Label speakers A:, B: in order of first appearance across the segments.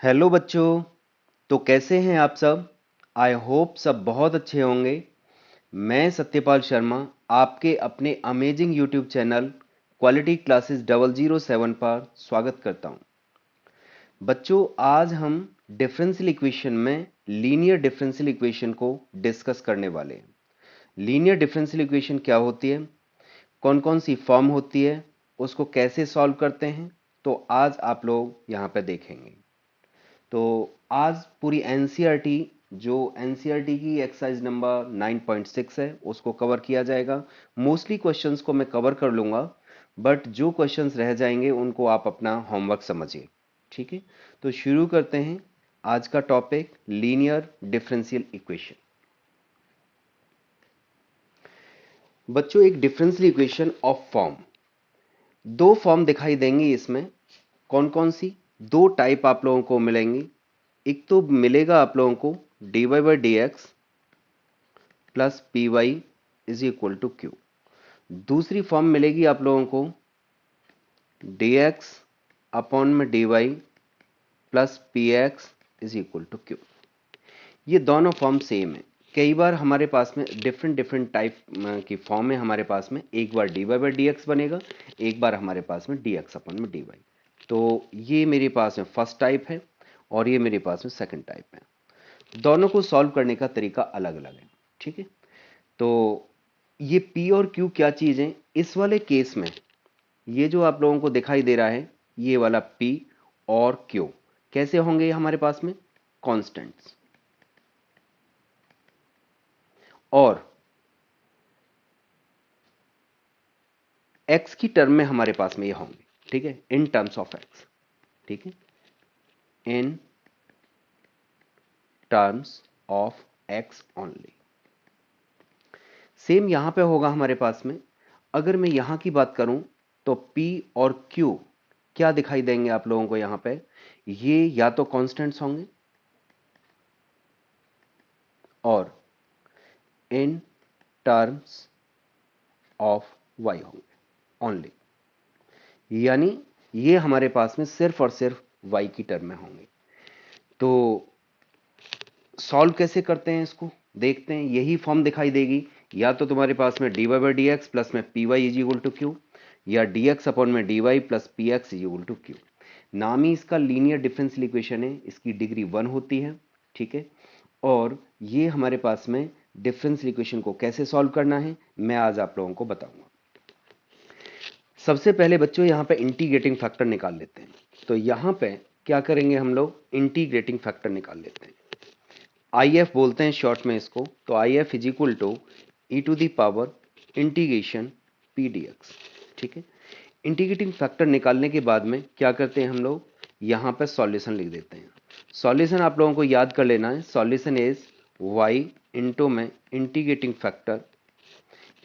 A: Hello बच्चों। तो कैसे हैं आप सब? आई होप सब बहुत अच्छे होंगे। मैं सत्यपाल शर्मा आपके अपने amazing YouTube channel quality classes 007 पर स्वागत करता हूं। बच्चों, आज हम डिफरेंशियल इक्वेशन में लीनियर डिफरेंशियल इक्वेशन को डिस्कस करने वाले हैं। लीनियर डिफरेंशियल इक्वेशन क्या होती है, कौन कौन सी फॉर्म होती है, उसको कैसे सॉल्व करते हैं, तो आज आप लोग यहाँ पे देखेंगे। तो आज पूरी एनसीईआरटी जो एनसीईआरटी की एक्सरसाइज नंबर 9.6 है उसको कवर किया जाएगा। मोस्टली क्वेश्चंस को मैं कवर कर लूंगा, बट जो क्वेश्चंस रह जाएंगे उनको आप अपना होमवर्क समझिए। ठीक है, तो शुरू करते हैं आज का टॉपिक लीनियर डिफरेंशियल इक्वेशन। बच्चों, एक डिफरेंशियल इक्वेशन ऑफ फॉर्म, दो फॉर्म दिखाई देंगी इसमें। कौन कौन सी? दो टाइप आप लोगों को मिलेंगी। एक तो मिलेगा आप लोगों को dy by d x plus p y is equal to q. दूसरी फॉर्म मिलेगी आप लोगों को डी एक्स अपॉन में d y plus p x is equal to q. ये दोनों फॉर्म सेम है। कई बार हमारे पास में डिफरेंट डिफरेंट टाइप की फॉर्म है। हमारे पास में एक बार d y by d x बनेगा, एक बार हमारे पास में डी एक्स अपॉन में डी वाई। तो ये मेरे पास में फर्स्ट टाइप है और ये मेरे पास में सेकंड टाइप है। दोनों को सॉल्व करने का तरीका अलग अलग है। ठीक है, तो ये P और Q क्या चीज है? इस वाले केस में ये जो आप लोगों को दिखाई दे रहा है, ये वाला P और Q कैसे होंगे? ये हमारे पास में कांस्टेंट्स, और x की टर्म में हमारे पास में ये होंगे। ठीक है, इन टर्म्स ऑफ x। ठीक है, in terms of x only. Same यहां पे होगा हमारे पास में। अगर मैं यहां की बात करूं तो P और Q क्या दिखाई देंगे आप लोगों को? यहां पे ये या तो कांस्टेंट्स होंगे और इन टर्म्स ऑफ y होंगे ओनली। यानी ये हमारे पास में सिर्फ और सिर्फ y की टर्म में होंगे। तो सॉल्व कैसे करते हैं इसको देखते हैं। यही फॉर्म दिखाई देगी, या तो तुम्हारे पास में d y by d x plus में p y is equal to q, या डी एक्स अपॉन में d y plus p x is equal to q. नाम ही इसका लीनियर डिफरेंशियल इक्वेशन है, इसकी डिग्री 1 होती है। ठीक है, और ये हमारे पास में डिफरेंशियल इक्वेशन को कैसे सॉल्व करना है मैं आज आप लोगों को बताऊंगा। सबसे पहले बच्चों यहां पे इंटीग्रेटिंग फैक्टर निकाल लेते हैं। तो यहां पे क्या करेंगे हम लोग? इंटीग्रेटिंग फैक्टर निकाल लेते हैं। आई एफ बोलते हैं शॉर्ट में इसको। तो I F is equal to e to the power integration p d x. ठीक है, इंटीग्रेटिंग फैक्टर निकालने के बाद में क्या करते हैं हम लोग? यहां पर सॉल्यूशन लिख देते हैं। सॉल्यूशन आप लोगों को याद कर लेना है। सॉल्यूशन इज वाई इंटू में integrating factor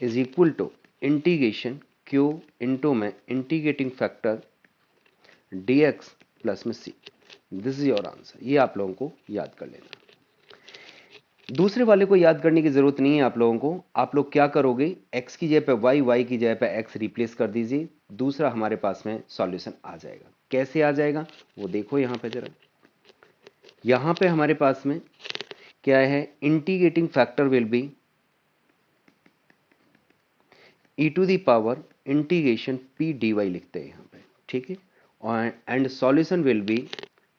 A: is equal to integration q into में integrating factor d x plus में c. This is your answer. ये आप लोगों को याद कर लेना। दूसरे वाले को याद करने की जरूरत नहीं है आप लोगों को। आप लोग क्या करोगे? x की जगह पे y, y की जगह पे x रिप्लेस कर दीजिए। दूसरा हमारे पास में सॉल्यूशन आ जाएगा। कैसे आ जाएगा वो देखो यहां पे जरा। यहां पे हमारे पास में क्या है? Integrating factor will be e to the power integration p dy लिखते हैं यहां पे। ठीक है, और and solution will be,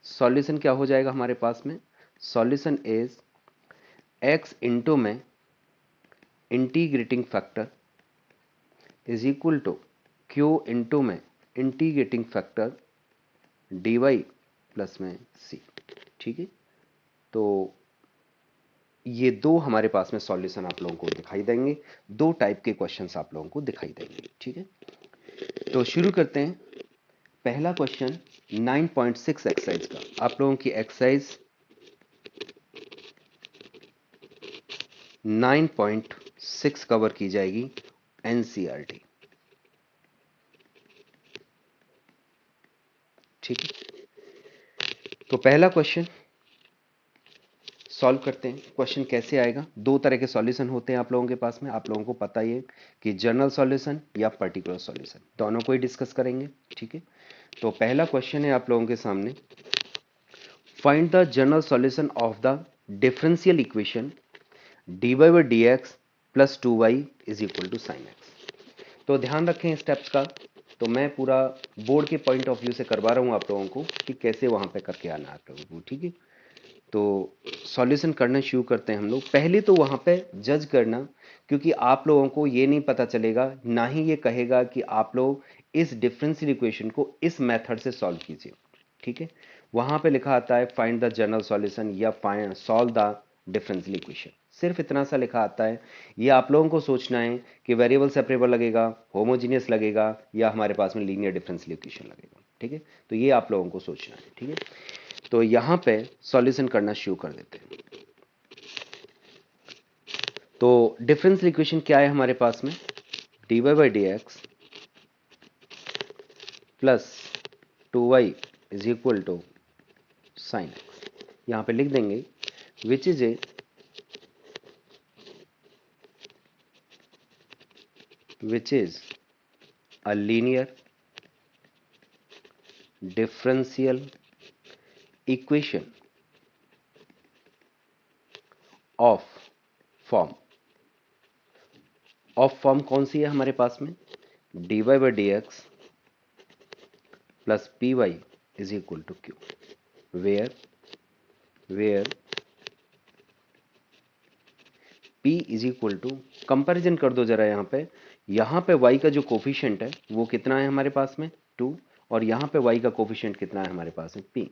A: solution क्या हो जाएगा हमारे पास में? सॉल्यूशन इज x इंटू में integrating factor is equal to q into में integrating factor d y plus में सी। ठीक है, तो ये दो हमारे पास में सॉल्यूशन आप लोगों को दिखाई देंगे। दो टाइप के क्वेश्चंस आप लोगों को दिखाई देंगे। ठीक है, तो शुरू करते हैं। पहला क्वेश्चन 9.6 एक्सरसाइज का। आप लोगों की एक्सरसाइज 9.6 कवर की जाएगी एनसीईआरटी। ठीक है, तो पहला क्वेश्चन सॉल्व करते हैं। क्वेश्चन कैसे आएगा? दो तरह के सॉल्यूशन होते हैं आप लोगों के पास में। आप लोगों को पता ही है कि जनरल सॉल्यूशन या पर्टिकुलर सॉल्यूशन, दोनों को ही डिस्कस करेंगे। ठीक है, तो पहला क्वेश्चन है आप लोगों के सामने। Find the general solution of the differential equation dy by dx plus 2y is equal to sine x. तो ध्यान रखें स्टेप्स का, तो मैं पूरा बोर्ड के पॉइंट ऑफ व्यू से करवा रहा हूं आप लोगों को कि कैसे वहां पे करके आना आप लोगों को, ठीक है। तो सॉल्यूशन करना शुरू करते हैं हम लोग। पहले तो वहां पे जज करना, क्योंकि आप लोगों को ये नहीं पता चलेगा, ना ही ये कहेगा कि आप लोग इस डिफरेंशियल इक्वेशन को इस मेथड से सॉल्व कीजिए, ठीक है। वहां पे लिखा आता है फाइंड द जनरल सॉल्यूशन या find solve the differential equation, सिर्फ इतना सा लिखा आता है। ये आप लोगों को सोचना है कि वेरिएबल सेपरेबल लगेगा, होमोजीनियस लगेगा, या हमारे पास में लीनियर डिफरेंशियल इक्वेशन लगेगा, ठीक है। तो ये आप लोगों को सोचना है, ठीक है। तो यहां पे सॉल्यूशन करना शुरू कर देते हैं। तो डिफरेंशियल इक्वेशन क्या है हमारे पास में, dy by d x plus 2y is equal to sine x. यहां पे लिख देंगे which is a linear differential equation of form। Of form कौन सी है हमारे पास में, dy by d x plus p y is equal to q, where p is equal to, comparison कर दो जरा यहां पे y का जो कोफिशिएंट है वो कितना है हमारे पास में 2, और यहां पे y का कोफिशिएंट कितना है हमारे पास में p।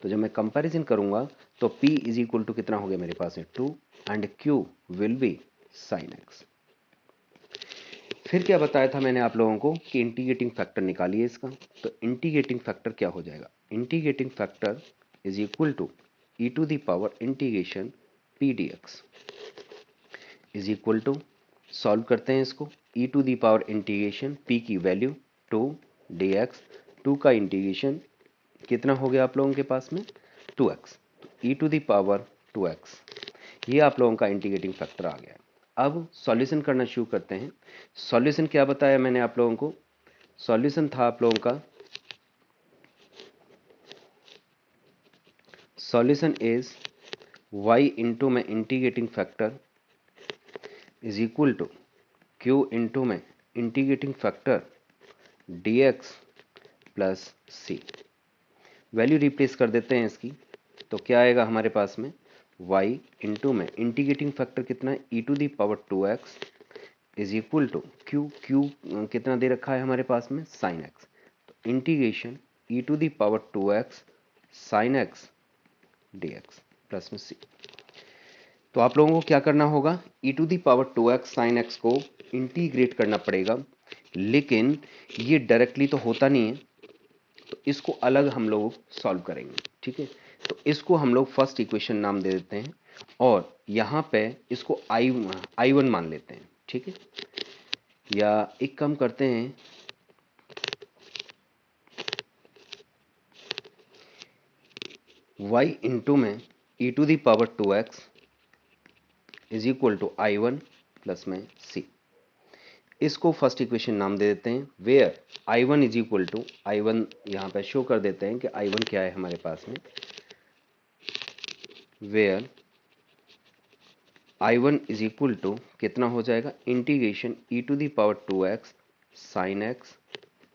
A: तो जब मैं कंपैरिजन करूंगा तो p इज इक्वल टू कितना हो गया मेरे पास में 2 and q will be sine x। फिर क्या बताया था मैंने आप लोगों को कि इंटीग्रेटिंग फैक्टर निकालिए इसका। तो इंटीग्रेटिंग फैक्टर क्या हो जाएगा, integrating factor is equal to e to the power integration p d x is equal to, solve करते हैं इसको, e to the power integration p की वैल्यू 2 dx, 2 का इंटीग्रेशन कितना हो गया आप लोगों के पास में 2x, E to the power 2x, ये आप लोगों का इंटीग्रेटिंग फैक्टर आ गया। अब सॉल्यूशन करना शुरू करते हैं। सॉल्यूशन क्या बताया मैंने आप लोगों को, सॉल्यूशन था आप लोगों का, सॉल्यूशन इज y इंटू में integrating factor is equal to q into में integrating factor dx plus c। Value replace कर देते हैं इसकी, तो क्या आएगा हमारे पास में y इंटू में इंटीग्रेटिंग फैक्टर कितना है e to the power 2x is equal to q कितना दे रखा है हमारे पास में sin x, तो integration e to the power 2x sin x dx plus में c। तो आप लोगों को क्या करना होगा, e to the power 2x sin x को इंटीग्रेट करना पड़ेगा, लेकिन ये डायरेक्टली तो होता नहीं है, तो इसको अलग हम लोग सॉल्व करेंगे, ठीक है। तो इसको हम लोग फर्स्ट इक्वेशन नाम दे देते हैं, और यहां पे इसको I1 मान लेते हैं, ठीक है। या एक काम करते हैं, y इंटू में e to the power 2x is equal to I1 plus में c। इसको फर्स्ट इक्वेशन नाम दे देते हैं, where I1 is equal to, I1 यहां पे शो कर देते हैं कि I1 क्या है हमारे पास में, where I1 is equal to कितना हो जाएगा, integration e to the power 2x sin x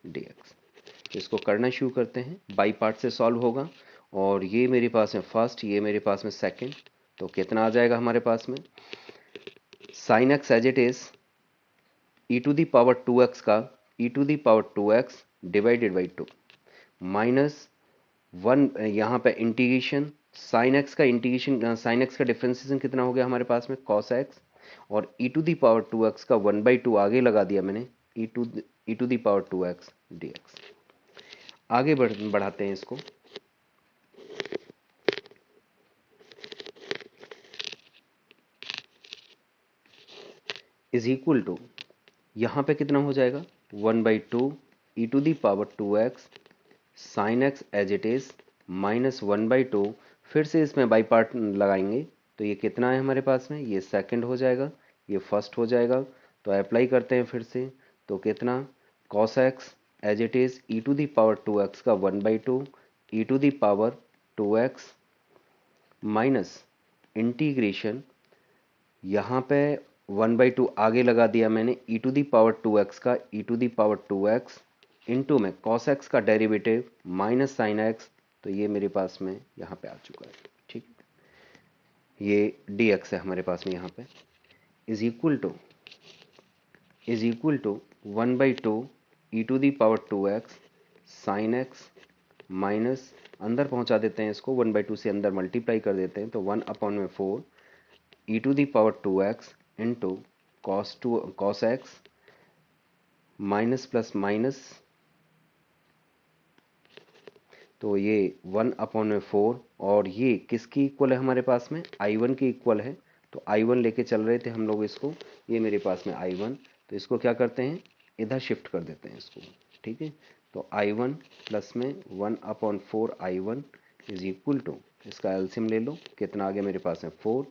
A: dx। इसको करना शुरू करते हैं, बाई पार्ट से सॉल्व होगा, और ये मेरे पास में फर्स्ट, ये मेरे पास में सेकंड, तो कितना आ जाएगा हमारे पास में sin x as it is e to the power 2x का e to the power 2x divided by 2 minus 1, यहाँ पे इंटीग्रेशन sin x का इंटीग्रेशन, sin x का डिफरेंशिएशन कितना हो गया हमारे पास में cos x, और e to the power 2x का 1/2 आगे लगा दिया मैंने, e to the power 2x dx। आगे बढ़ाते हैं इसको, इज इक्वल टू, यहां पे कितना हो जाएगा 1/2 e to the power 2x sin x as it is minus 1/2, फिर से इसमें बाई पार्ट लगाएंगे, तो ये कितना है हमारे पास में, ये सेकंड हो जाएगा, ये फर्स्ट हो जाएगा। तो अप्लाई करते हैं फिर से, तो कितना cos x as it is e to the power 2x का 1/2 e to the power 2x minus integration, यहाँ पे 1/2 आगे लगा दिया मैंने, e to the power 2x का e to the power 2x into में cos x का डेरिवेटिव माइनस साइन x, तो ये मेरे पास में यहाँ पे आ चुका है। ठीक, ये dx है हमारे पास में यहाँ पे, is equal to 1/2 e to the power 2x sine x minus, अंदर पहुंचा देते हैं इसको, 1/2 से अंदर मल्टीप्लाई कर देते हैं, तो 1/4 e to the power 2x into cos x minus plus minus, तो ये 1/4, और ये किसकी इक्वल है हमारे पास में, I1 की इक्वल है, तो I1 लेके चल रहे थे हम लोग इसको, ये मेरे पास में I1, तो इसको क्या करते हैं, इधर शिफ्ट कर देते हैं इसको। ठीक है, तो I1 प्लस में 1/4 I1 इज इक्वल टू, इसका एलसीएम ले लो, कितना आ गया मेरे पास में 4,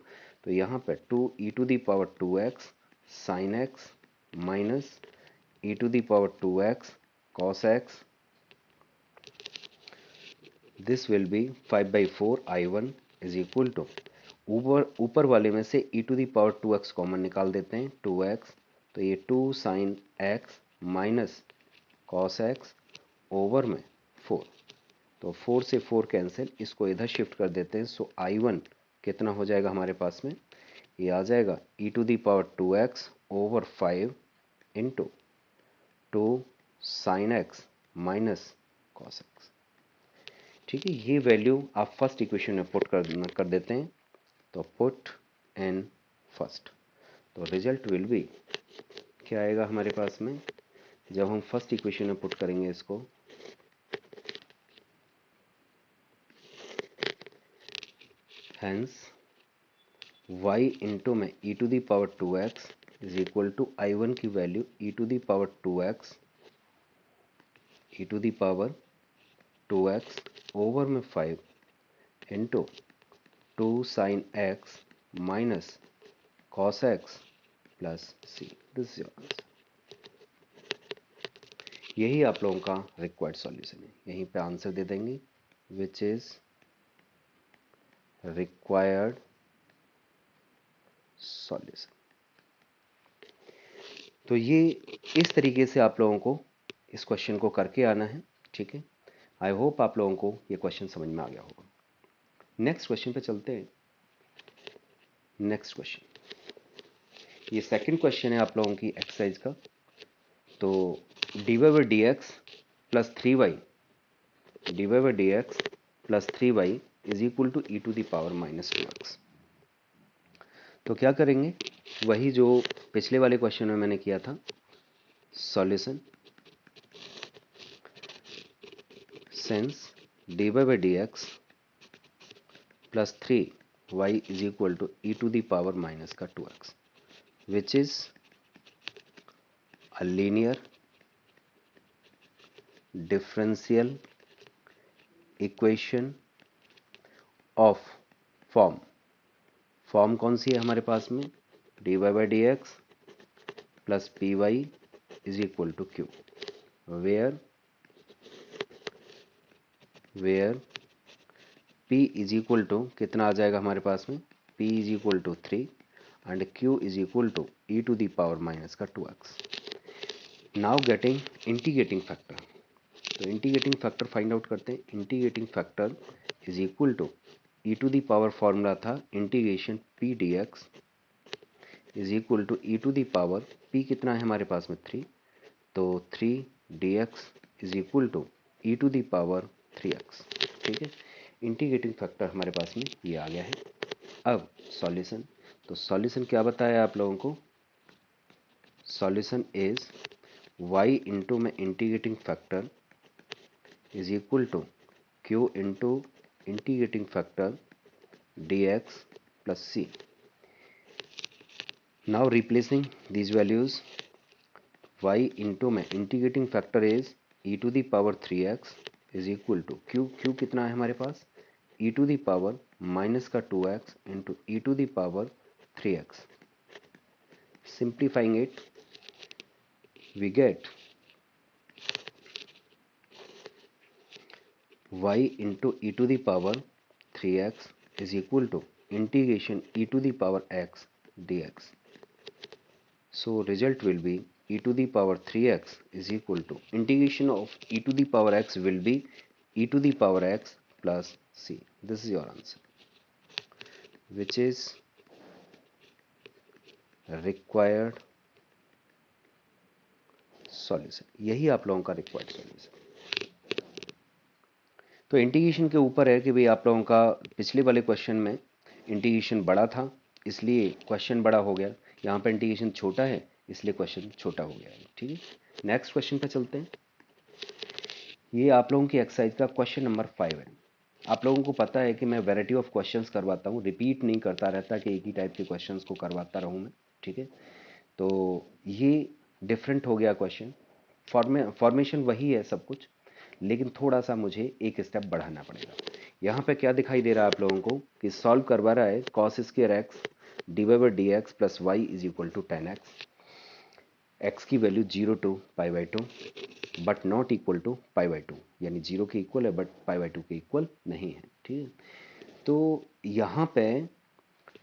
A: तो यहाँ पे 2 e to the power 2x sine x minus e to the power 2x cos x, this will be 5/4 I1 is equal to, ऊपर वाले में से e to the power 2x common निकाल देते हैं, 2x, तो ये 2 sine x minus cos x over में 4, तो 4 से 4 कैंसिल, इसको इधर शिफ्ट कर देते हैं, सो I1 कितना हो जाएगा हमारे पास में, ये आ जाएगा e to the power 2x over 5 into 2 sine x minus cos x। ठीक है, ये वैल्यू आप फर्स्ट इक्वेशन में पुट कर देते हैं, तो पुट इन फर्स्ट, तो रिजल्ट विल बी, क्या आएगा हमारे पास में, जब हम फर्स्ट इक्वेशन में पुट करेंगे इसको, हेंस y इंटू में e to the power 2x is equal to I1 की value e to the power 2x over में 5 into 2 sine x minus cos x plus c, this is answer. यही आप लोगों का required solution है, यहीं पे आंसर दे देंगे, विच इज रिक्वायर्ड सॉल्यूशन। तो ये इस तरीके से आप लोगों को इस क्वेश्चन को करके आना है। ठीक है, आई होप आप लोगों को ये क्वेश्चन समझ में आ गया होगा। नेक्स्ट क्वेश्चन पे चलते हैं। नेक्स्ट क्वेश्चन, ये सेकंड क्वेश्चन है आप लोगों की एक्सरसाइज का। तो dy/dx plus 3y is equal to e to the power minus 2x। तो क्या करेंगे, वही जो पिछले वाले क्वेश्चन में मैंने किया था, solution since dy/dx plus 3y is equal to e to the power minus का 2x, which is a linear differential equation of form कौन सी है हमारे पास में, dy/dx plus py is equal to q, where p is equal to कितना आ जाएगा हमारे पास में, p is equal to 3 and q is equal to e to the power minus का 2x। Now getting integrating factor, तो integrating factor find out करते हैं। Integrating factor is equal to e to the power, formula था integration p dx is equal to e to the power, p कितना है हमारे पास में 3, तो 3 dx is equal to e to the power 3x। ठीक है, इंटीग्रेटिंग फैक्टर हमारे पास में ये आ गया है। अब सॉल्यूशन, तो सॉल्यूशन क्या बताया आप लोगों को, सॉल्यूशन इज y इंटू में integrating factor is equal to q into integrating factor dx plus c. Now replacing these values, y into में integrating factor is e to the power 3x is equal to q कितना है हमारे पास, e to the power minus का 2x into e to the power 3x। Simplifying it we get y into e to the power 3x is equal to integration e to the power x dx. So result will be e to the power 3x is equal to integration of e to the power x will be e to the power x plus c. This is your answer, which is required solution. यही आप लोगों का required solution. तो integration के ऊपर है कि भाई आप लोगों का पिछले वाले क्वेश्चन में इंटीग्रेशन बड़ा था इसलिए क्वेश्चन बड़ा हो गया, यहाँ पर इंटीग्रेशन छोटा है इसलिए क्वेश्चन छोटा हो गया है. ठीक है, नेक्स्ट क्वेश्चन पे चलते हैं. ये आप लोगों की एक्सरसाइज का क्वेश्चन नंबर 5 है. आप लोगों को पता है कि मैं वैरायटी ऑफ क्वेश्चंस करवाता हूँ, रिपीट नहीं करता रहता कि एक ही टाइप के क्वेश्चंस को करवाता रहूँ मैं. ठीक है, तो ये डिफरेंट हो गया क्वेश्चन. फॉर्मेशन वही है सब कुछ, लेकिन थोड़ा सा मुझे एक स्टेप बढ़ाना पड़ेगा. यहाँ पे क्या दिखाई दे रहा है आप लोगों को कि सॉल्व करवा रहा है cos square x divide by d x plus y is equal to 10x. X की वैल्यू 0 to pi by 2 but not equal to pi by 2, यानी 0 के इक्वल है बट पाई बाई 2 के इक्वल नहीं है. ठीक है, तो यहाँ पे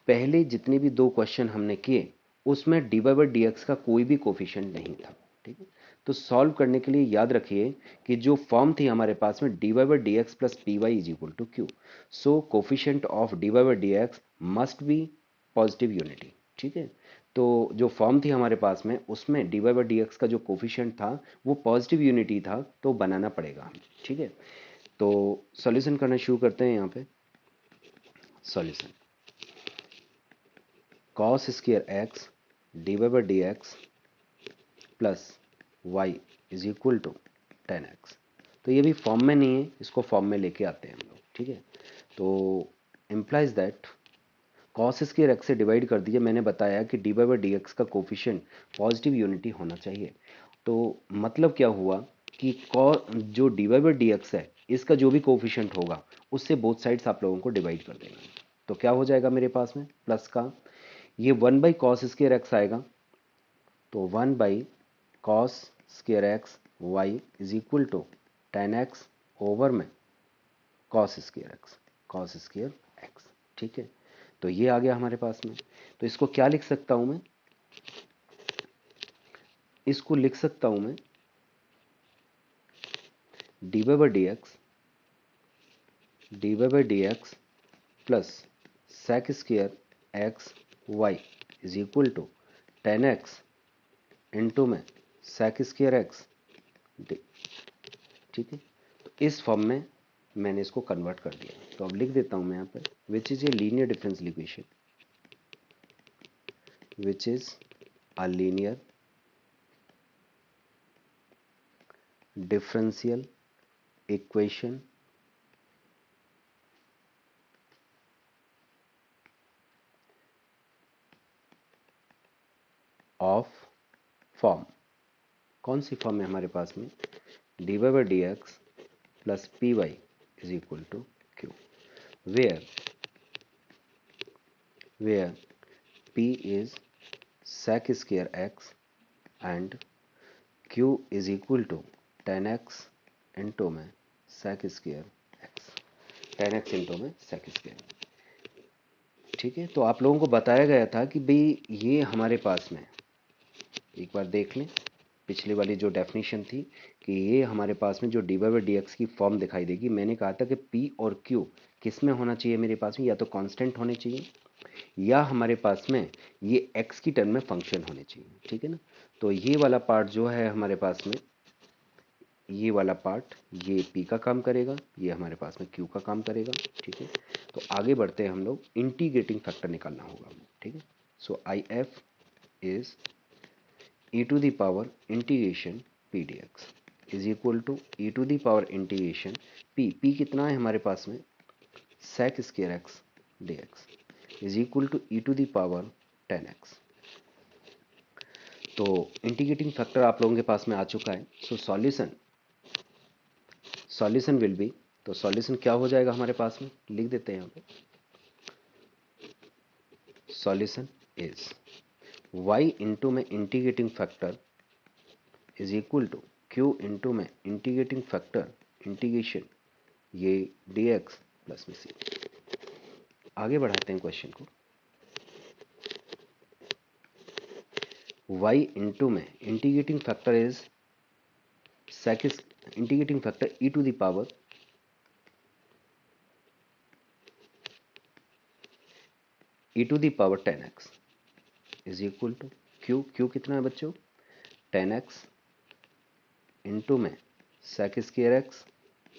A: पहले जितने भी दो क्वेश्चन हमने किए उसमें d y by d x का कोई भी कोफिशिएंट नहीं था. ठीक है, तो सॉल्व करने के लिए याद रखिए कि जो फॉर्म थी हमारे पास में d y by d x plus p y is equal to q. So coefficient of d y by d x must be positive unity. ठीक है, तो जो फॉर्म थी हमारे पास में उसमें d y by d x का जो कोफिशिएंट था वो पॉजिटिव यूनिटी था, तो बनाना पड़ेगा हमें. ठीक है, तो सॉल्यूशन करना शुरू करते हैं. यहाँ पे solution cos square x d y by d x plus y is equal to 10x. तो ये भी फॉर्म में नहीं है, इसको फॉर्म में लेके आते हैं हम लोग. ठीक है, तो implies that cos square x से डिवाइड कर दीजिए. मैंने बताया कि d y by d x का कोफिशिएंट पॉजिटिव यूनिटी होना चाहिए. तो मतलब क्या हुआ कि जो d y by d x है इसका जो भी कोफिशिएंट होगा उससे बोथ साइड्स आप लोगों को डिवाइड कर देना है. तो क्या हो जाएगा मेरे पास में प्लस का ये 1 बाई कॉस स्क्वायर एक्स आएगा, तो 1 by cos square x y is equal to 10x over में कॉस स्क्वायर एक्स. ठीक है, तो ये आ गया हमारे पास में. तो इसको क्या लिख सकता हूं मैं, इसको लिख सकता हूं मैं d y by d x plus sec square x y is equal to 10x into में सेक स्क्वायर एक्स. ठीक है, तो इस फॉर्म में मैंने इसको कन्वर्ट कर दिया. तो अब लिख देता हूं मैं यहाँ पर which is a linear differential equation, which is a linear differential equation of form. कौन सी फॉर्म है हमारे पास में d y by d x plus p y is equal to q, where p is sec square x and q is equal to 10x into में sec square x, 10x into में sec square. ठीक है, तो आप लोगों को बताया गया था कि भाई ये हमारे पास में एक बार देख लें पिछली वाली जो डेफिनेशन थी कि ये हमारे पास में जो d y by d x की फॉर्म दिखाई देगी. मैंने कहा था कि p और q किस में होना चाहिए मेरे पास में, या तो कांस्टेंट होने चाहिए या हमारे पास में ये x की टर्म में फंक्शन होने चाहिए. ठीक है ना, तो ये वाला पार्ट जो है हमारे पास में, ये वाला पार्ट ये p का काम करेगा, ये हमारे पास में q का काम करेगा. ठीक है, तो आगे बढ़ते हैं हम लोग, इंटीग्रेटिंग फैक्टर निकालना होगा. ठीक है, so I F is e to the power integration p dx is equal to e to the power integration p कितना है हमारे पास में sec square x dx is equal to e to the power 10x. तो integrating factor आप लोगों के पास में आ चुका है. सो सॉल्यूशन विल बी, तो सॉल्यूशन क्या हो जाएगा हमारे पास में, लिख देते हैं यहाँ पे सॉल्यूशन इज y इंटू में integrating factor is equal to q into में इंटीग्रेटिंग फैक्टर इंटीग्रेशन ये dx प्लस में c. आगे बढ़ाते हैं क्वेश्चन को। y इंटू में integrating factor is sec is integrating factor e to the power e to the power 10x is equal to q कितना है बच्चों 10x इंटू में sec स्क्वायर x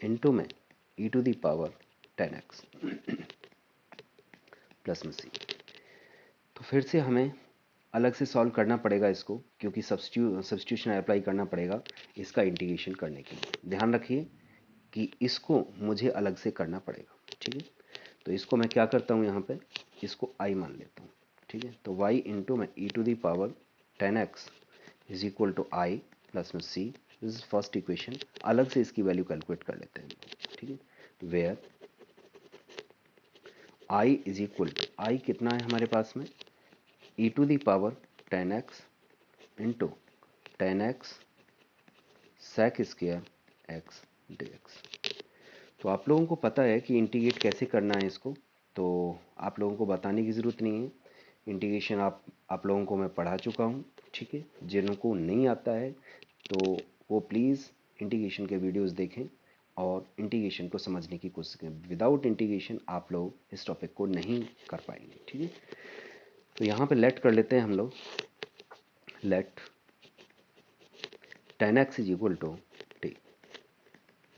A: इंटू में e to the power 10x plus में c। तो फिर से हमें अलग से सॉल्व करना पड़ेगा इसको, क्योंकि सब्स्टिट्यूशन अप्लाई करना पड़ेगा इसका इंटीग्रेशन करने के लिए। ध्यान रखिए कि इसको मुझे अलग से करना पड़ेगा, ठीक है। तो इसको मैं क्या करता हूँ, यहाँ पे इसको i मान लेता हूँ, ठीक है। तो y इंटू में e to the power 10x is equal to i plus में c। This is first equation. अलग से इसकी वैल्यू कैलकुलेट कर लेते हैं, ठीक है। Where i is equal to i कितना है हमारे पास में e to the power 10x into 10x sec square x dx। तो आप लोगों को पता है कि इंटीग्रेट कैसे करना है इसको, तो आप लोगों को बताने की ज़रूरत नहीं है। इंटीग्रेशन आप लोगों को मैं पढ़ा चुका हूँ, ठीक है। जिनको नहीं आता है तो वो प्लीज़ इंटीग्रेशन के वीडियोस देखें और इंटीग्रेशन को समझने की कोशिश करें। विदाउट इंटीग्रेशन आप लोग इस टॉपिक को नहीं कर पाएंगे, ठीक है। तो यहाँ पे लेट कर लेते हैं हम लोग। Let 10x is equal to t,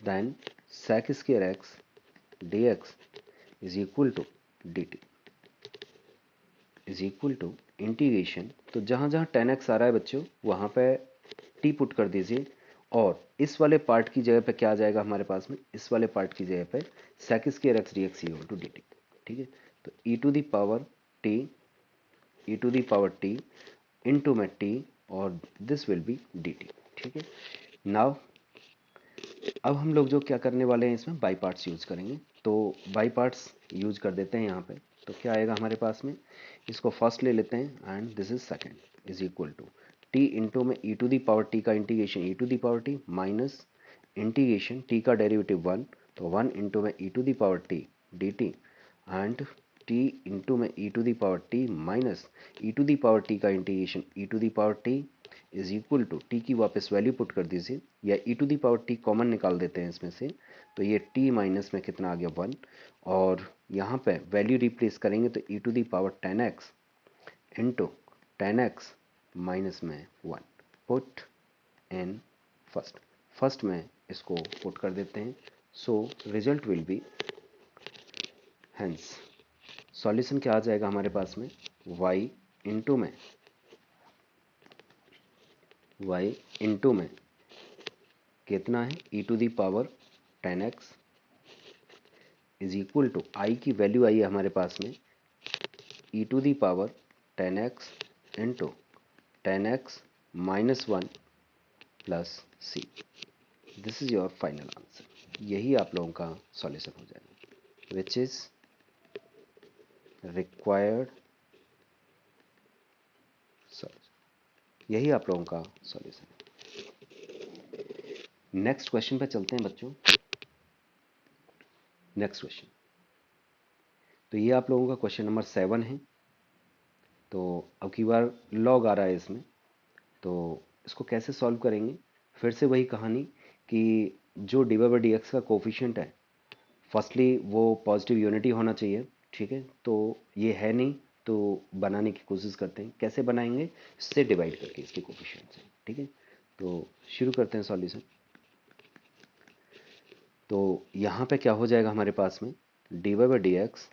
A: then sec square x dx is equal to dt is equal to integration. तो जहाँ जहाँ 10x आ रहा है बच्चों वहाँ पे t पुट कर दीजिए, और इस वाले पार्ट की जगह पे क्या आ जाएगा हमारे पास में, इस वाले पार्ट की जगह पे sec square x dx equal to dt, ठीक है। तो e to the power t into में t और दिस विल बी dt, ठीक है। नाउ अब हम लोग जो क्या करने वाले हैं, इसमें बाई पार्ट्स यूज करेंगे। तो बाई पार्ट्स यूज कर देते हैं यहाँ पे। तो क्या आएगा हमारे पास में, इसको फर्स्ट ले लेते हैं and this is second is equal to t into में e to the power t का integration e to the power t minus integration t का डेरिवेटिव 1, तो 1 इंटू में e to the power t d t and t into में e to the power t minus e to the power t का integration e to the power t is equal to t की वापस value put कर दीजिए, या e to the power t common निकाल देते हैं इसमें से। तो ये टी माइनस में कितना आ गया 1, और यहाँ पे वैल्यू रिप्लेस करेंगे तो e to the power 10x into 10x minus में 1 पुट इन फर्स्ट में इसको पुट कर देते हैं। सो result will B, hence solution क्या आ जाएगा हमारे पास में, y इंटू में कितना है e to the power 10x is equal to I की वैल्यू आई है हमारे पास में e to the power 10x into 10x minus 1 plus c। This is your final answer. यही आप लोगों का सॉल्यूशन हो जाएगा, विच इज रिक्वायर्ड सॉल्यूशन। यही आप लोगों का सॉल्यूशन है। नेक्स्ट क्वेश्चन पे चलते हैं बच्चों। नेक्स्ट क्वेश्चन, तो ये आप लोगों का क्वेश्चन नंबर 7 है। तो अब की बार लॉग आ रहा है इसमें, तो इसको कैसे सॉल्व करेंगे, फिर से वही कहानी कि जो d y by d x का कोफिशिएंट है, फर्स्टली वो पॉजिटिव यूनिटी होना चाहिए, ठीक है। तो ये है नहीं, तो बनाने की कोशिश करते हैं। कैसे बनाएंगे, इससे डिवाइड करके इसके कोफिशिएंट से, ठीक है। तो शुरू करते हैं सॉल्यूशन। तो यहाँ पे क्या हो जाएगा हमारे पास में, d y by d x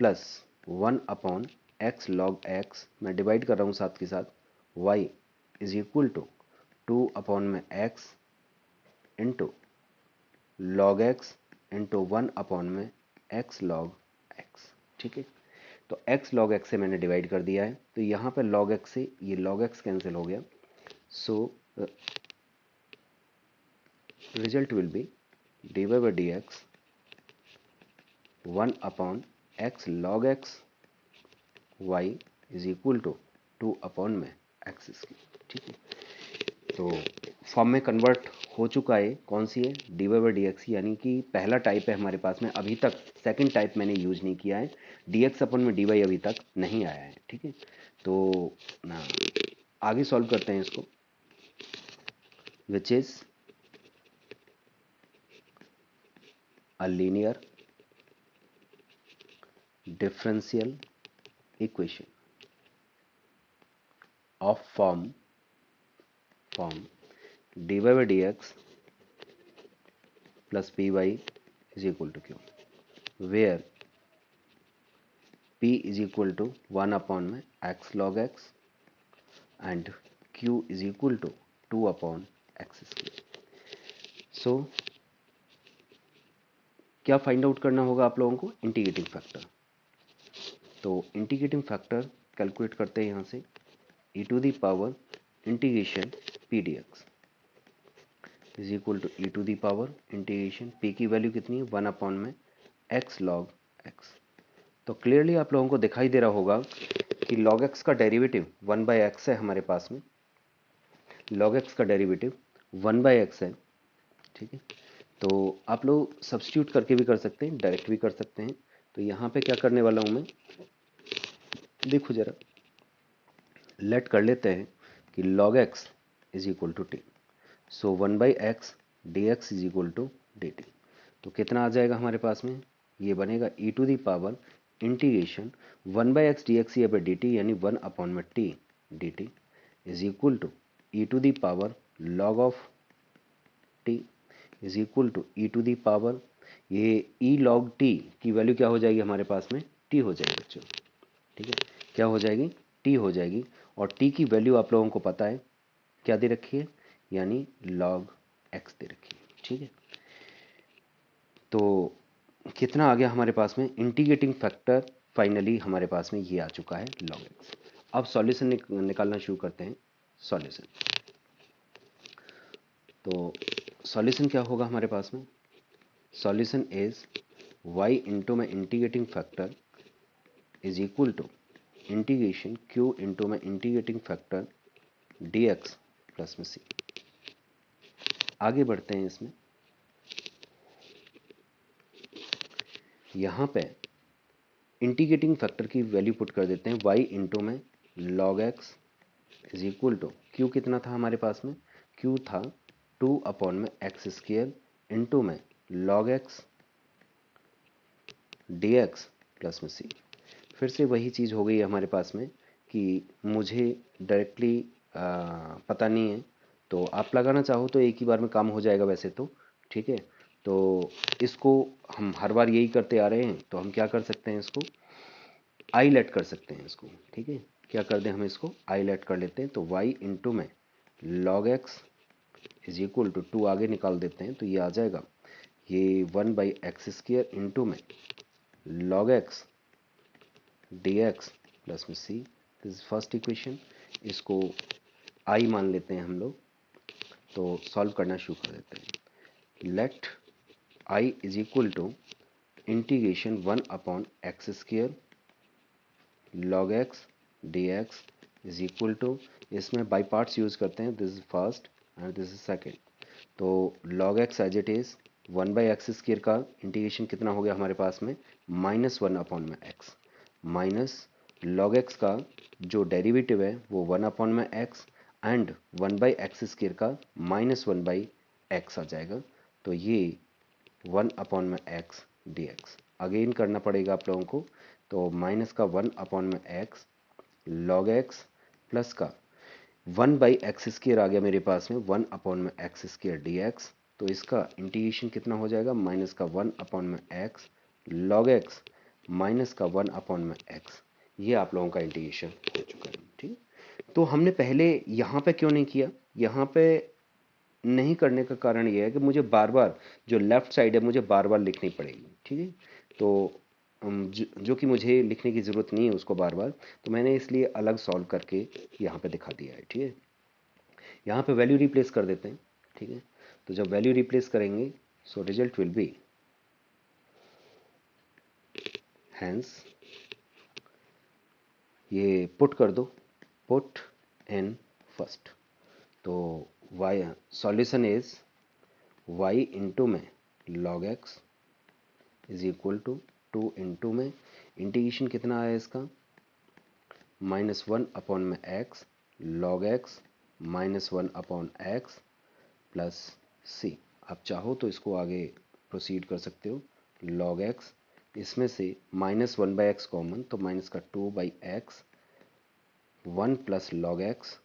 A: plus 1 upon x log x, मैं डिवाइड कर रहा हूँ साथ के साथ, y is equal to 2 upon में x into log x into 1 upon में x लॉग x, ठीक है। तो x लॉग x से मैंने डिवाइड कर दिया है, तो यहाँ पे log x से ये log x कैंसिल हो गया। So result will be d y by d x 1 upon x log x y is equal to 2 upon में x स्क्वायर, ठीक है। तो फॉर्म में कन्वर्ट हो चुका है। कौन सी है? D y by d x, यानी कि पहला टाइप है हमारे पास में। अभी तक सेकंड टाइप मैंने यूज नहीं किया है। डी एक्स अपन में डी वाई अभी तक नहीं आया है, ठीक है। तो ना आगे सॉल्व करते हैं इसको, विच is a linear differential equation of form dy by dx plus py is equal to q, where p is equal to 1 upon में x log x and q is equal to 2 upon x square. So क्या find out करना होगा आप लोगों को? Integrating factor. तो integrating factor calculate करते हैं यहाँ से, e to the power integration p d x is equal to e to the power integration p की वैल्यू कितनी है? 1 अपॉन में एक्स लॉग एक्स। तो क्लियरली आप लोगों को दिखाई दे रहा होगा कि log x का डेरिवेटिव 1 बाई एक्स है हमारे पास में। log x का डेरिवेटिव 1 बाई एक्स है, ठीक है। तो आप लोग सब्स्टिट्यूट करके भी कर सकते हैं, डायरेक्ट भी कर सकते हैं। तो यहाँ पे क्या करने वाला हूँ मैं, देखो जरा, लेट कर लेते हैं कि log x is equal to t. So 1 by x d x is equal to d t. तो कितना आ जाएगा हमारे पास में? ये बनेगा e to the power integration 1 by x d x d t, यानी 1 अपॉन में t d t is equal to e to the power log of t is equal to e to the power, ये e log t की value क्या हो जाएगी हमारे पास में? टी हो जाएगी बच्चों, ठीक है। क्या हो जाएगी? टी हो जाएगी। और टी की वैल्यू आप लोगों को पता है क्या दे रखी है, यानी लॉग एक्स दे रखी है, ठीक है। तो कितना आ गया हमारे पास में? इंटीग्रेटिंग फैक्टर फाइनली हमारे पास में ये आ चुका है log x। अब सॉल्यूशन निकालना शुरू करते हैं। सॉल्यूशन, तो सॉल्यूशन क्या होगा हमारे पास में? सॉल्यूशन इज y इंटू में integrating factor is equal to integration q into में इंटीग्रेटिंग फैक्टर dx प्लस में c। आगे बढ़ते हैं इसमें, यहाँ पे इंटीग्रेटिंग फैक्टर की वैल्यू पुट कर देते हैं, y इंटू में log x is equal to q कितना था हमारे पास में? q था 2 अपॉन में एक्स स्क्र इंटू में log x dx प्लस में c। फिर से वही चीज़ हो गई हमारे पास में कि मुझे डायरेक्टली पता नहीं है, तो आप लगाना चाहो तो एक ही बार में काम हो जाएगा वैसे तो, ठीक है। तो इसको हम हर बार यही करते आ रहे हैं, तो हम क्या कर सकते हैं, इसको आईलेट कर सकते हैं इसको, ठीक है। क्या कर दें, हम इसको आईलेट कर लेते हैं। तो y इंटू में log x is equal to 2 आगे निकाल देते हैं, तो ये आ जाएगा, ये 1 बाई एक्स स्क्र इंटू में log x dx प्लस में c। This is first equation. इसको i मान लेते हैं हम लोग, तो सॉल्व करना शुरू कर देते हैं। Let i is equal to integration 1 upon x square log x dx is equal to, इसमें बाई पार्ट्स यूज करते हैं, this is first and this is second. तो log x as it is 1 by x square का integration कितना हो गया हमारे पास में? -1 अपॉन में x, माइनस log x का जो डेरिवेटिव है वो 1 अपॉन में x and 1 by x square का -1 बाई x आ जाएगा। तो ये 1 अपॉन में x dx अगेन करना पड़ेगा आप लोगों को। तो माइनस का 1 अपॉन में x log x प्लस का 1 बाई एक्स स्क्र आ गया मेरे पास में 1 अपॉन में एक्स स्क्र dx। तो इसका इंटीग्रेशन कितना हो जाएगा? माइनस का 1 अपॉन में x log x माइनस का 1 अपॉन में x। ये आप लोगों का इंटीग्रेशन हो चुका है, ठीक। तो हमने पहले यहाँ पे क्यों नहीं किया? यहाँ पे नहीं करने का कारण ये है कि मुझे बार बार जो लेफ्ट साइड है मुझे बार बार लिखनी पड़ेगी, ठीक है। तो जो कि मुझे लिखने की ज़रूरत नहीं है उसको बार बार, तो मैंने इसलिए अलग सॉल्व करके यहाँ पे दिखा दिया है, ठीक है। यहाँ पे वैल्यू रिप्लेस कर देते हैं, ठीक है। तो जब वैल्यू रिप्लेस करेंगे so result will be, hence ये पुट कर दो, पुट इन फर्स्ट। तो y solution is y into में log x is equal to 2 into में इंटीग्रेशन कितना आया इसका -1 में x log x -1/x plus c. आप चाहो तो इसको आगे प्रोसीड कर सकते हो। लॉग एक्स इसमें से -1/x कॉमन तो माइनस का 2/x 1 plus log x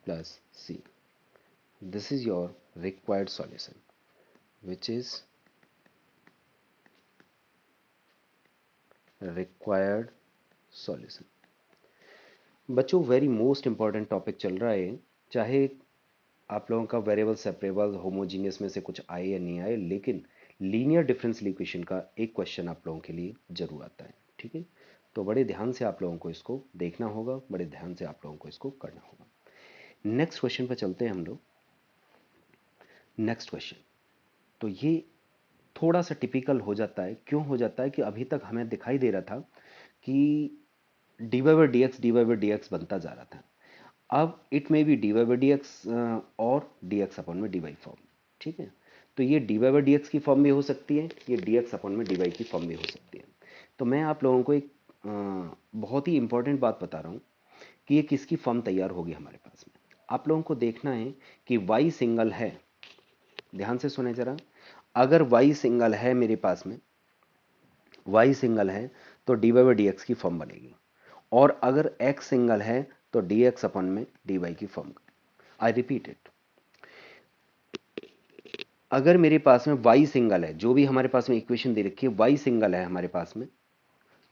A: plus c. This is your required solution which is required solution. बच्चों वेरी मोस्ट इंपॉर्टेंट टॉपिक चल रहा है, चाहे आप लोगों का वेरिएबल सेपरेबल होमोजीनियस में से कुछ आए या नहीं आए, लेकिन लीनियर डिफरेंशियल इक्वेशन का एक क्वेश्चन आप लोगों के लिए जरूर आता है। ठीक है, तो बड़े ध्यान से आप लोगों को इसको देखना होगा, बड़े ध्यान से आप लोगों को इसको करना होगा। नेक्स्ट क्वेश्चन पर चलते हैं हम लोग। नेक्स्ट क्वेश्चन तो ये थोड़ा सा टिपिकल हो जाता है। क्यों हो जाता है कि अभी तक हमें दिखाई दे रहा था कि dy/dx बनता जा रहा था। अब इट में भी dy/dx और dx अपॉन में dy फॉर्म। ठीक है, तो ये dy/dx की फॉर्म भी हो सकती है, ये dx अपॉन में dy की फॉर्म भी हो सकती है। तो मैं आप लोगों को एक बहुत ही इंपॉर्टेंट बात बता रहा हूँ कि ये किसकी फॉर्म तैयार होगी हमारे पास में। आप लोगों को देखना है कि y सिंगल है, ध्यान से सुने जरा। अगर y सिंगल है मेरे पास में, y सिंगल है तो dy/dx की फॉर्म बनेगी, और अगर x सिंगल है तो dx अपॉन में dy की फॉर्म। आई रिपीट इट, अगर मेरे पास में y सिंगल है, जो भी हमारे पास में इक्वेशन दे रखी है y सिंगल है हमारे पास में,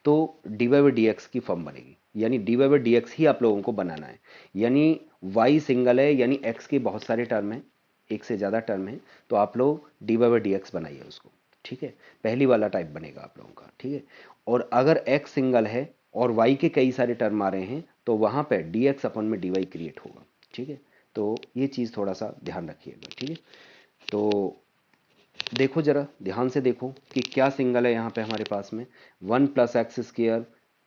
A: तो dy/dx की फॉर्म बनेगी। यानी dy/dx ही आप लोगों को बनाना है। यानी y सिंगल है यानी x के बहुत सारे टर्म हैं, एक से ज्यादा टर्म है, तो आप लोग dy/dx बनाइए उसको। ठीक है, पहली वाला टाइप बनेगा आप लोगों का। ठीक है, और अगर x सिंगल है और y के कई सारे टर्म आ रहे हैं तो वहां पे dx अपॉन में dy क्रिएट होगा। ठीक है, तो ये चीज थोड़ा सा ध्यान रखिएगा। ठीक है, तो देखो जरा ध्यान से देखो कि क्या सिंगल है यहाँ पे हमारे पास में 1 plus x square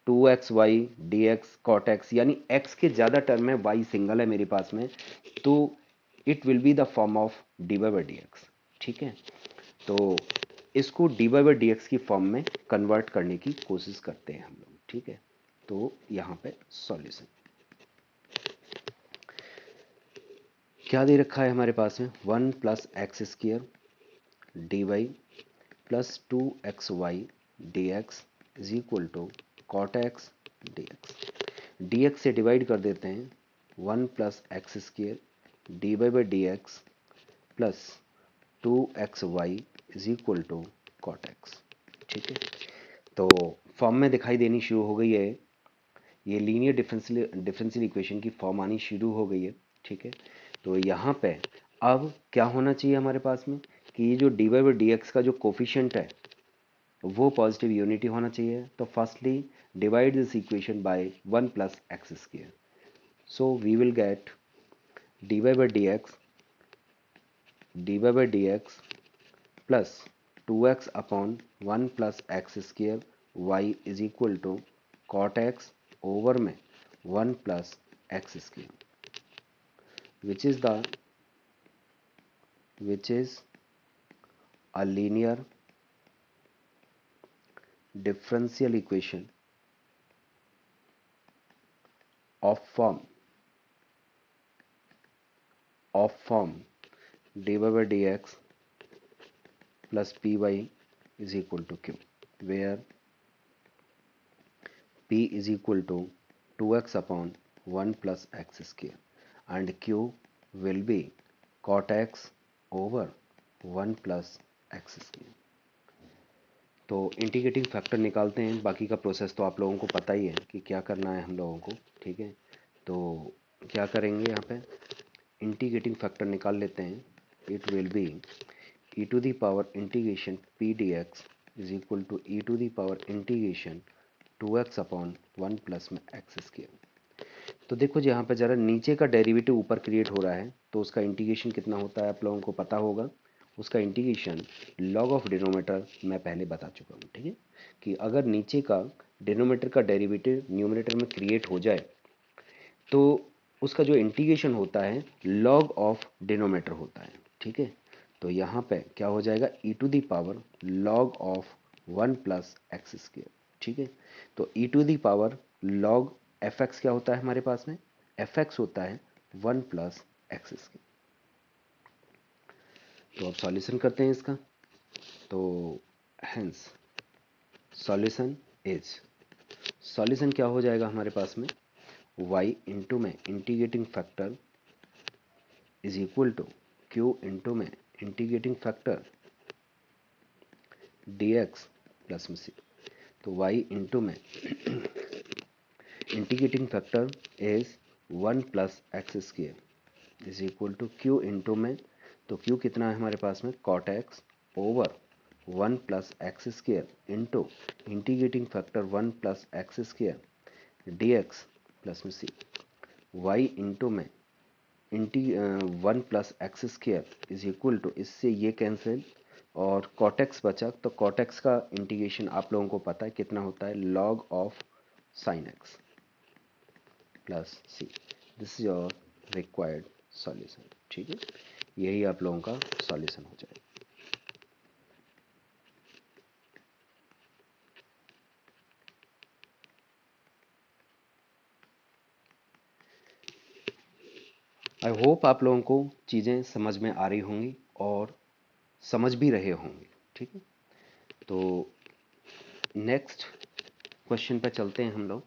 A: 2xy dx cot x, यानी x के ज्यादा टर्म में y सिंगल है मेरे पास में, तो it will be the form of dy/dx। ठीक है, तो इसको dy/dx की फॉर्म में कन्वर्ट करने की कोशिश करते हैं हम लोग। ठीक है, तो यहाँ पे सॉल्यूशन क्या दे रखा है हमारे पास में 1 plus x square dy plus 2xy dx is equal to cot x dx से डिवाइड कर देते हैं 1 plus x square dy/dx plus 2xy is equal to cot x. ठीक है, तो फॉर्म में दिखाई देनी शुरू हो गई है, ये लीनियर डिफरेंशियल इक्वेशन की फॉर्म आनी शुरू हो गई है। ठीक है, तो यहाँ पे अब क्या होना चाहिए हमारे पास में कि ये जो dy/dx का जो कोफिशिएंट है वो पॉजिटिव यूनिटी होना चाहिए। तो firstly divide this equation by 1 plus x square, so we will get dy/dx plus 2x upon 1 plus x square y is equal to cot x over में 1 plus x square which is a linear differential equation of form dy/dx plus py is equal to q, where p is equal to 2x upon 1 plus x square and q will be cot x over 1 plus x square। तो integrating factor निकालते हैं, बाकी का process तो आप लोगों को पता ही है कि क्या करना है हम लोगों को। ठीक है, तो क्या करेंगे यहाँ पे इंटीग्रेटिंग फैक्टर निकाल लेते हैं। It will be e to the power integration p d x is equal to e to the power integration 2x upon 1 plus में एक्स स्क्वायर। तो देखो जी यहाँ पे जरा नीचे का डेरिवेटिव ऊपर क्रिएट हो रहा है, तो उसका इंटीग्रेशन कितना होता है आप लोगों को पता होगा। उसका इंटीग्रेशन लॉग ऑफ डिनोमिनेटर मैं पहले बता चुका हूँ। ठीक है, कि अगर नीचे का डिनोमिनेटर का डेरिवेटिव न्यूमरेटर में क्रिएट हो जाए तो उसका जो इंटीग्रेशन होता है लॉग ऑफ डिनोमिनेटर होता है, ठीक है। तो यहाँ पे क्या हो जाएगा, e to the power log of 1 plus x square, ठीक है। तो e to the power log f x क्या होता है हमारे पास में, एफ एक्स होता है 1 प्लस एक्स स्क्वेयर। तो अब सॉल्यूशन करते हैं इसका। तो हेंस सॉल्यूशन इज, सॉल्यूशन क्या हो जाएगा हमारे पास में, y इंटू में integrating factor is equal to q into में इंटीग्रेटिंग फैक्टर dx प्लस में c। तो y इंटू में integrating factor is 1 plus x square is equal to q into में, तो q कितना है हमारे पास में, cot x over 1 plus x square into integrating factor 1 plus x square dx plus में c। y इंटू में इंटी 1 plus x square is equal to, इससे ये कैंसिल और कॉटेक्स बचा, तो कॉटेक्स का इंटीग्रेशन आप लोगों को पता है कितना होता है, log of sine x plus c. This is your required solution, ठीक है। यही आप लोगों का सॉल्यूशन हो जाएगा। आई होप आप लोगों को चीज़ें समझ में आ रही होंगी और समझ भी रहे होंगे, ठीक है। तो नेक्स्ट क्वेश्चन पे चलते हैं हम लोग।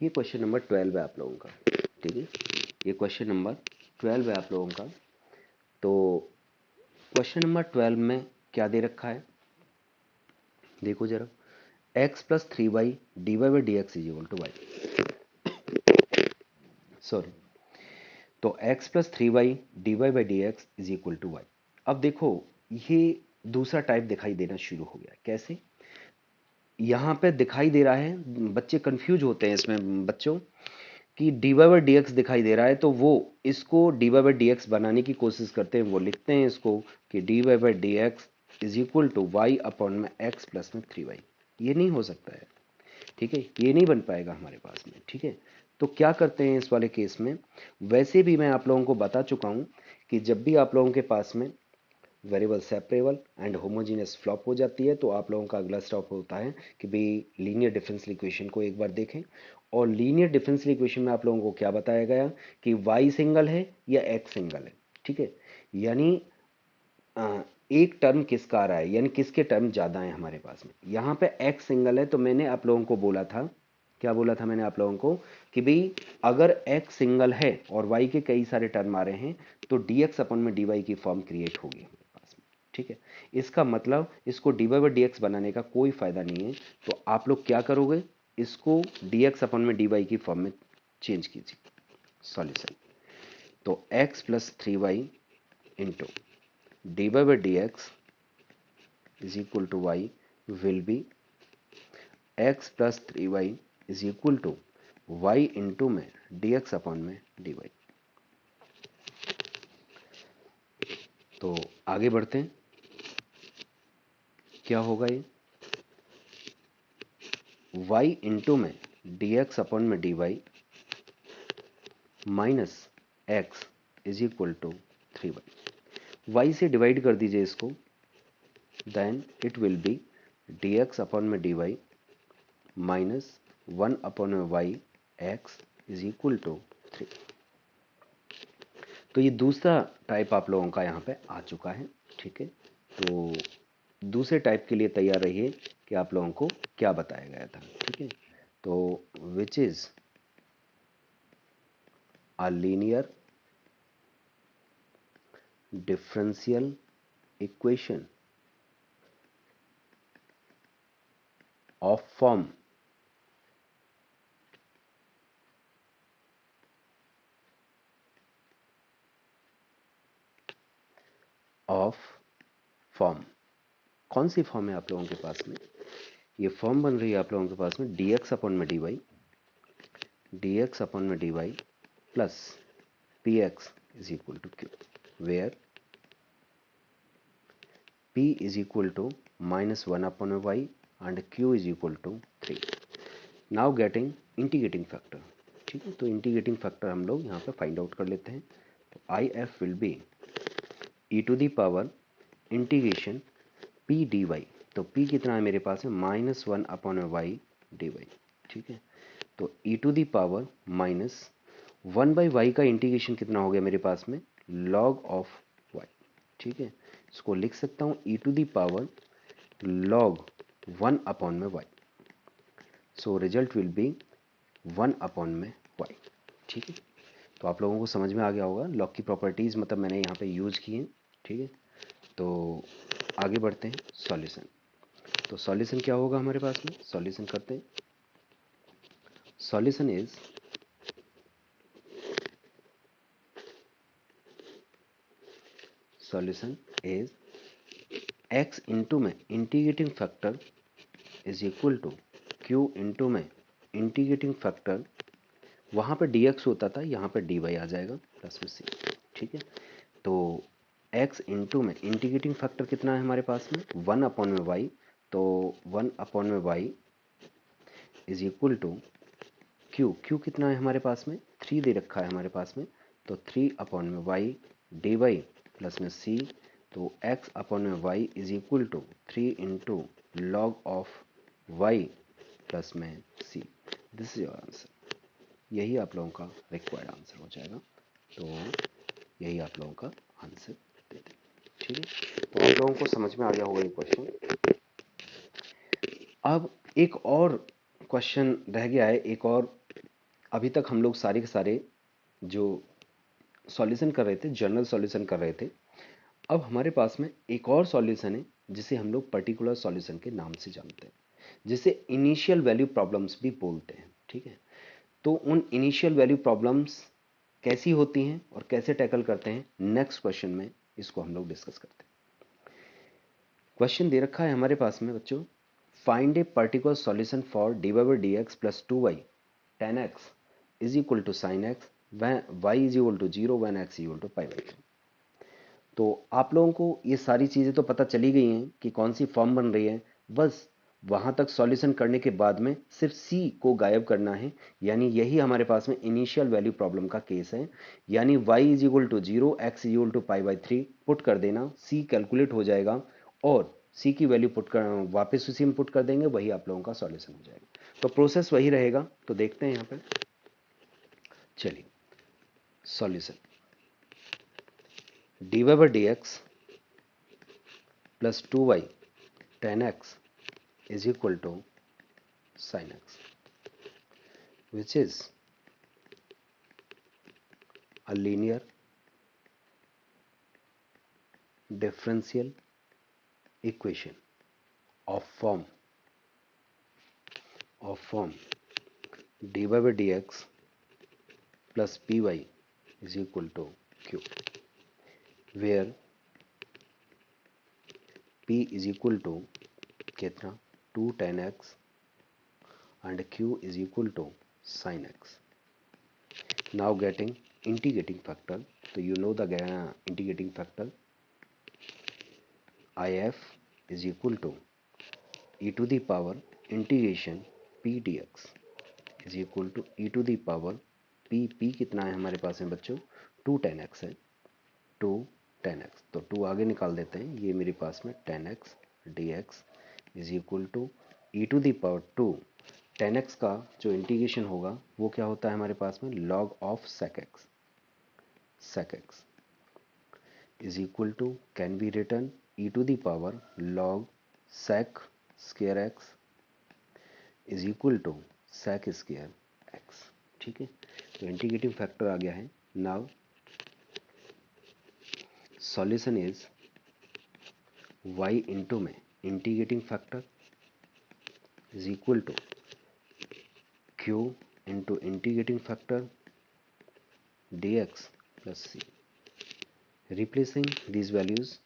A: ये क्वेश्चन नंबर 12 है आप लोगों का, ठीक है। ये क्वेश्चन नंबर 12 है आप लोगों का। तो क्वेश्चन नंबर 12 में क्या दे रखा है, देखो जरा, x plus 3y dy by d x is equal to y, sorry, तो x plus 3y dy by d x is equal to y. अब देखो ये दूसरा टाइप दिखाई देना शुरू हो गया, कैसे, यहाँ पे दिखाई दे रहा है, बच्चे कंफ्यूज होते हैं इसमें बच्चों, कि dy बाई डी एक्स दिखाई दे रहा है तो वो इसको dy बाई डी एक्स बनाने की कोशिश करते हैं, वो लिखते हैं इसको कि dy by d x is equal to y upon में x प्लस में 3y। ये नहीं हो सकता है, ठीक है, ये नहीं बन पाएगा हमारे पास में, ठीक है। तो क्या करते हैं इस वाले केस में, वैसे भी मैं आप लोगों को बता चुका हूं कि जब भी आप लोगों के पास में variable separable and homogeneous flop हो जाती है तो आप लोगों का अगला स्टॉप होता है कि भाई लीनियर डिफरेंशियल इक्वेशन को एक बार देखें। और लीनियर डिफरेंशियल इक्वेशन में आप लोगों को क्या बताया गया कि y सिंगल है या x सिंगल है, ठीक है। यानी एक टर्म किसका आ रहा है, यानी किसके टर्म ज्यादा है हमारे पास में। यहाँ पे x सिंगल है तो मैंने आप लोगों को बोला था, क्या बोला था मैंने आप लोगों को, कि भाई अगर x सिंगल है और y के कई सारे टर्म आ रहे हैं तो dx अपन में dy की फॉर्म क्रिएट होगी हमारे पास में, ठीक है। इसका मतलब इसको dy बाई डी एक्स बनाने का कोई फायदा नहीं है, तो आप लोग क्या करोगे, इसको dx अपन में dy की फॉर्म में चेंज कीजिए। सॉल्यूशन, तो x plus 3y into dy by dx is equal to y will be x plus 3y is equal to y into में dx अपॉन में dy। तो आगे बढ़ते हैं, क्या होगा ये, y इंटू में dx अपॉन में dy minus x is equal to 3y। y से डिवाइड कर दीजिए इसको, then it will be dx upon में dy माइनस 1 अपॉन में y x is equal to 3। तो ये दूसरा टाइप आप लोगों का यहाँ पे आ चुका है, ठीक है। तो दूसरे टाइप के लिए तैयार रहिए कि आप लोगों को क्या बताया गया था, ठीक है। तो विच is a linear differential equation of form of form, कौन सी फॉर्म है आप लोगों के पास में, ये फॉर्म बन रही है आप लोगों के पास में dx अपॉन में dy, dx अपॉन में dy plus px is equal to q, where p is equal to minus 1 upon y and q is equal to 3. Now getting integrating factor, ठीक है, तो इंटीग्रेटिंग फैक्टर हम लोग यहाँ पे find out कर लेते हैं। तो I F will be e to the power integration p d y. तो पी कितना है मेरे पास है -1/y dy। ठीक है, तो e to the power -1/y का इंटीग्रेशन कितना हो गया मेरे पास में log ऑफ y। ठीक है, इसको लिख सकता हूँ e to the power log 1/y। So result will be 1/y। ठीक है, तो आप लोगों को समझ में आ गया होगा लॉग की प्रॉपर्टीज मतलब मैंने यहाँ पे यूज की हैं। ठीक है, तो आगे बढ़ते हैं सॉल्यूशन। तो सॉल्यूशन क्या होगा हमारे पास में, सॉल्यूशन करते हैं। सॉल्यूशन इज x इंटू में integrating factor is equal to q into में इंटीग्रेटिंग फैक्टर, वहाँ पे dx होता था, यहाँ पे dy आ जाएगा प्लस में c। ठीक है, तो x इंटू में इंटीग्रेटिंग फैक्टर कितना है हमारे पास में 1/y। तो 1/y is equal to q कितना है हमारे पास में 3 दे रखा है हमारे पास में, तो 3/y dy प्लस में c। तो x/y is equal to 3 into log of y plus में c। This is your answer. यही आप लोगों का रिक्वायर्ड आंसर हो जाएगा। तो यही आप लोगों का आंसर दे दें। ठीक है, तो आप लोगों को समझ में आ गया होगा ये क्वेश्चन। अब एक और क्वेश्चन रह गया है, एक और। अभी तक हम लोग सारे के सारे जो सॉल्यूशन कर रहे थे जनरल सॉल्यूशन कर रहे थे। अब हमारे पास में एक और सॉल्यूशन है जिसे हम लोग पर्टिकुलर सॉल्यूशन के नाम से जानते हैं, जिसे इनिशियल वैल्यू प्रॉब्लम्स भी बोलते हैं। ठीक है, तो उन इनिशियल वैल्यू प्रॉब्लम्स कैसी होती हैं और कैसे टैकल करते हैं, नेक्स्ट क्वेश्चन में इसको हम लोग डिस्कस करते हैं। क्वेश्चन दे रखा है हमारे पास में बच्चों, find a particular solution for dy/dx plus 2y tan x is equal to sine x y is equal to 0 when x equal to π/3। तो आप लोगों को ये सारी चीज़ें तो पता चली गई हैं कि कौन सी फॉर्म बन रही है, बस वहाँ तक सॉल्यूशन करने के बाद में सिर्फ c को गायब करना है। यानी यही हमारे पास में इनिशियल वैल्यू प्रॉब्लम का केस है। यानी y is equal to 0 x is equal to π/3 put कर देना, c कैलकुलेट हो जाएगा और c की वैल्यू पुट कर वापस उसी में पुट कर देंगे, वही आप लोगों का सॉल्यूशन हो जाएगा। तो प्रोसेस वही रहेगा। तो देखते हैं यहाँ पे, चलिए solution dy/dx plus 2y tan x is equal to sin x, which is a linear differential equation of form dy/dx plus py is equal to q, where p is equal to कितना 2 tan x and q is equal to sin x. Now getting integrating factor. So you know the integrating factor, if is equal to e to the power integration p dx is equal to e to the power p कितना है हमारे पास में बच्चों 2 tan x है, 2 tan x। तो 2 आगे निकाल देते हैं, ये मेरे पास में tan x dx is equal to e to the power 2 tan x का जो इंटीग्रेशन होगा वो क्या होता है हमारे पास में log of sec x is equal to can be written e to the power log sec square x is equal to sec square x। ठीक है, तो इंटीग्रेटिंग फैक्टर आ गया है। Now solution is y into में integrating factor is equal to q into integrating factor dx plus c, replacing these values.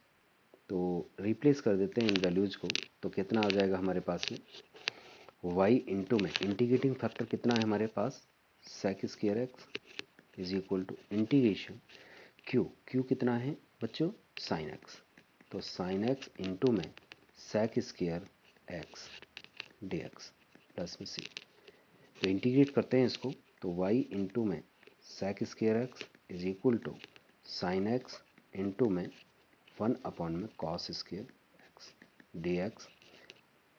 A: तो replace कर देते हैं इन वैल्यूज को, तो कितना आ जाएगा हमारे पास में y इंटू में इंटीग्रेटिंग फैक्टर कितना है हमारे पास sec square x is equal to integration q कितना है बच्चों sin x। तो sin x इंटू में sec square x dx plus में c। तो इंटीग्रेट करते हैं इसको, तो y इंटू में sec square x is equal to sine x into में 1 अपॉन में cos square x d x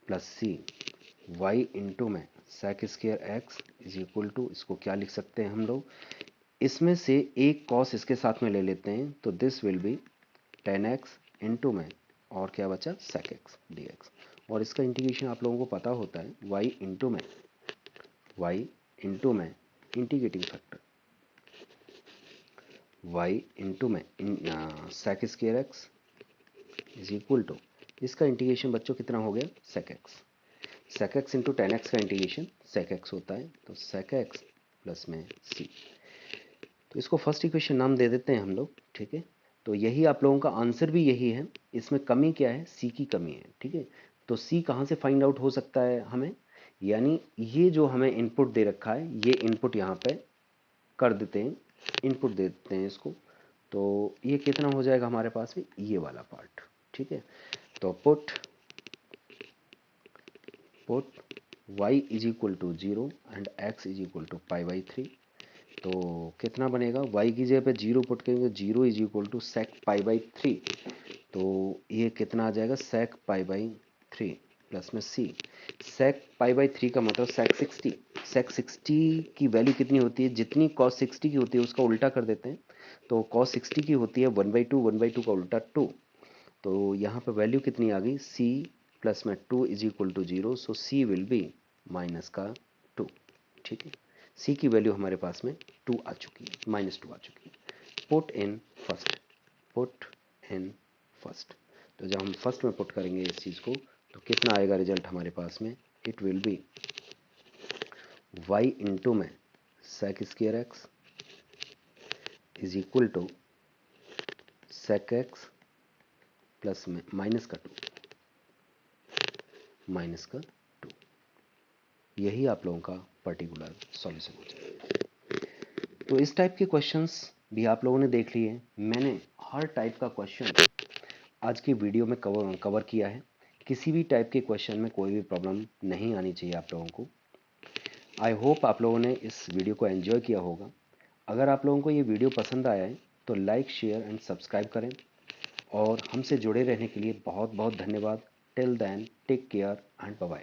A: plus c y into में sec square x is equal to, इसको क्या लिख सकते हैं हम लोग, इसमें से एक कॉस इसके साथ में ले लेते हैं तो this will B ten x into में और क्या बचा sec एक्स डी एक्स। और इसका इंटीग्रेशन आप लोगों को पता होता है y इंटू में इंटीग्रेटिंग फैक्टर y इंटू में sec square x is equal to, इसका इंटीग्रेशन बच्चों कितना हो गया sec x into tan x का इंटीग्रेशन sec x होता है, तो sec x प्लस में c। तो इसको फर्स्ट इक्वेशन नाम दे देते हैं हम लोग, ठीक है। तो यही आप लोगों का आंसर भी यही है, इसमें कमी क्या है, सी की कमी है, ठीक है। तो सी कहाँ से फाइंड आउट हो सकता है हमें, यानी ये जो हमें इनपुट दे रखा है ये इनपुट यहाँ पे कर देते हैं, इनपुट दे देते हैं इसको, तो ये कितना हो जाएगा हमारे पास में ये वाला पार्ट, ठीक है। तो put y is equal to 0 and x is equal to π/3, तो कितना बनेगा, y की जगह पे 0 पुट करेंगे, 0 इज इक्वल टू sec π/3, तो ये कितना आ जाएगा sec π/3 प्लस में c। sec π/3 का मतलब sec 60 की वैल्यू कितनी होती है, जितनी cos 60 की होती है उसका उल्टा कर देते हैं, तो cos 60 की होती है 1/2 का उल्टा 2, तो यहाँ पे वैल्यू कितनी आ गई c प्लस में 2 is equal to 0, so c will be minus का 2, ठीक है। c की वैल्यू हमारे पास में 2 आ चुकी है, -2 आ चुकी है। पुट इन फर्स्ट, तो जब हम फर्स्ट में पुट करेंगे इस चीज़ को तो कितना आएगा रिजल्ट हमारे पास में, it will be y into में sec square x is equal to sec x plus में माइनस का 2, यही आप लोगों का पर्टिकुलर सॉल्यूशन हो जाएगा। तो इस टाइप के क्वेश्चंस भी आप लोगों ने देख लिए। मैंने हर टाइप का क्वेश्चन आज की वीडियो में कवर किया है। किसी भी टाइप के क्वेश्चन में कोई भी प्रॉब्लम नहीं आनी चाहिए आप लोगों को। आई होप आप लोगों ने इस वीडियो को एंजॉय किया होगा। अगर आप लोगों को ये वीडियो पसंद आया है तो लाइक, शेयर एंड सब्सक्राइब करें और हमसे जुड़े रहने के लिए बहुत बहुत धन्यवाद। Till then take care and bye bye.